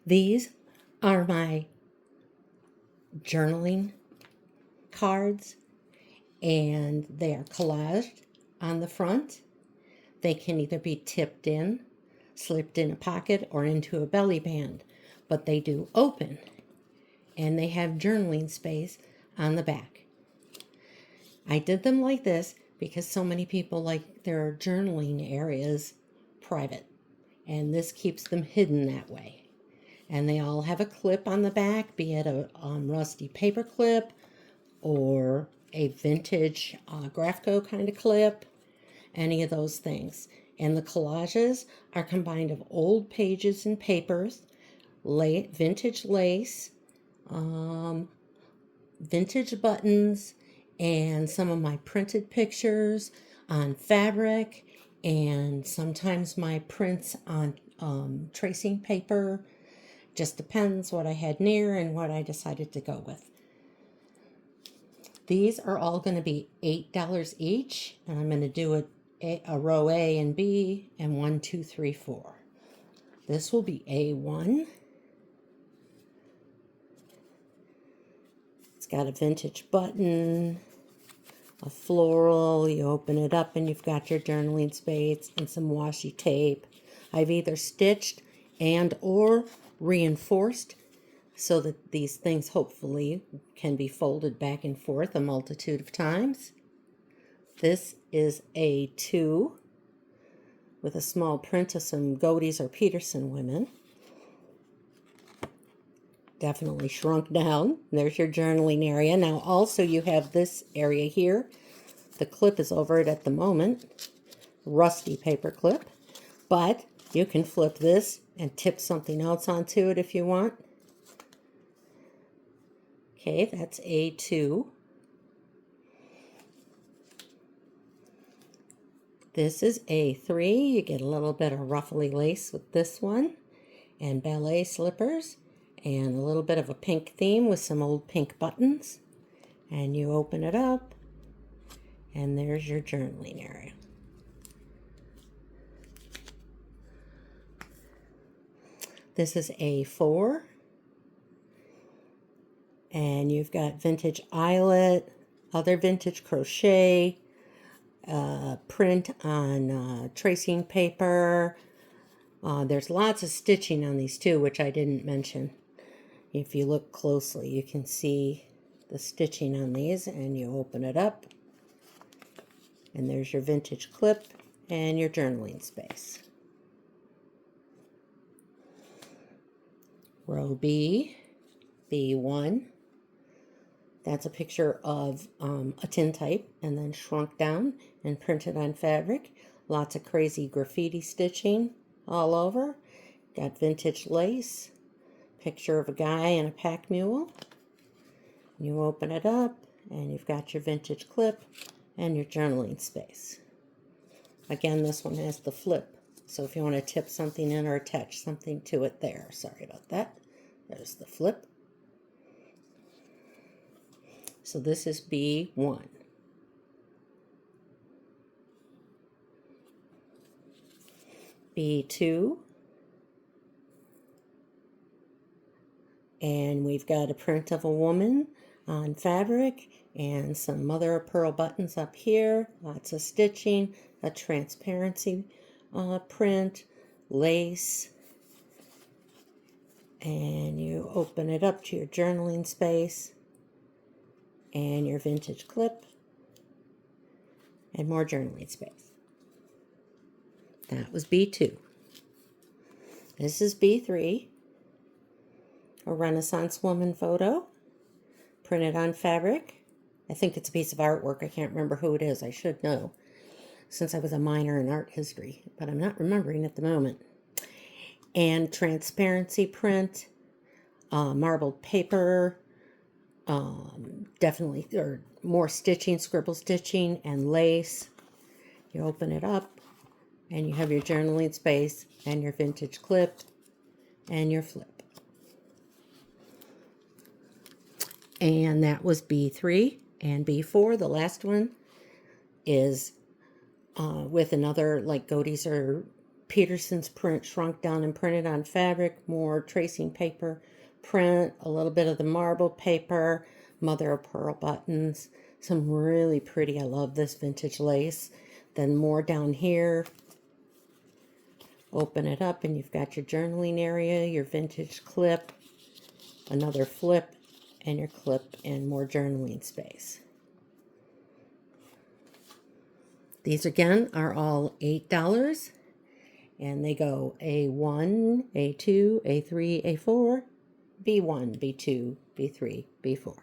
These are my journaling cards, and they are collaged on the front. They can either be tipped in, slipped in a pocket, or into a belly band, but they do open, and they have journaling space on the back. I did them like this because so many people like their journaling areas private, and this keeps them hidden that way. And they all have a clip on the back, be it a rusty paper clip or a vintage Grafco kind of clip, any of those things. And the collages are combined of old pages and papers, vintage lace, vintage buttons, and some of my printed pictures on fabric, and sometimes my prints on tracing paper. Just depends what I had near and what I decided to go with. These are all going to be $8 each, and I'm going to do a row A and B, and 1, 2, 3, 4. This will be A1. It's got a vintage button, a floral. You open it up and you've got your journaling space and some washi tape. I've either stitched and or reinforced so that these things hopefully can be folded back and forth a multitude of times. This is A2 with a small print of some Godey's or Peterson women. Definitely shrunk down. There's your journaling area. Now also you have this area here. The clip is over it at the moment. Rusty paper clip. But you can flip this and tip something else onto it if you want. Okay, that's A2. This is A3. You get a little bit of ruffly lace with this one, and ballet slippers, and a little bit of a pink theme with some old pink buttons. And you open it up, and there's your journaling area. This is A4. And you've got vintage eyelet, other vintage crochet, print on tracing paper. There's lots of stitching on these too, which I didn't mention. If you look closely, you can see the stitching on these, and you open it up, and there's your vintage clip and your journaling space. Row B, B1. That's a picture of a tintype and then shrunk down and printed on fabric. Lots of crazy graffiti stitching all over. Got vintage lace. Picture of a guy and a pack mule. You open it up and you've got your vintage clip and your journaling space. Again, this one has the flip. So if you want to tip something in or attach something to it there. Sorry about that. There's the flip. So this is B1. B2. And we've got a print of a woman on fabric and some mother of pearl buttons up here. Lots of stitching, a transparency print, lace. And you open it up to your journaling space and your vintage clip and more journaling space. That was B2. This is B3. A Renaissance woman photo printed on fabric. I think it's a piece of artwork. I can't remember who it is. I should know since I was a minor in art history, but I'm not remembering at the moment. And transparency print, marbled paper, definitely, or more stitching, scribble stitching, and lace. You open it up and you have your journaling space and your vintage clip and your flip. And that was B3. And B4, the last one, is with another like Godey's or Peterson's print shrunk down and printed on fabric, more tracing paper print, a little bit of the marble paper, mother of pearl buttons, some really pretty, I love this vintage lace. Then more down here. Open it up and you've got your journaling area, your vintage clip, another flip, and your clip and more journaling space. These again are all $8 and they go A1, A2, A3, A4, B1, B2, B3, B4.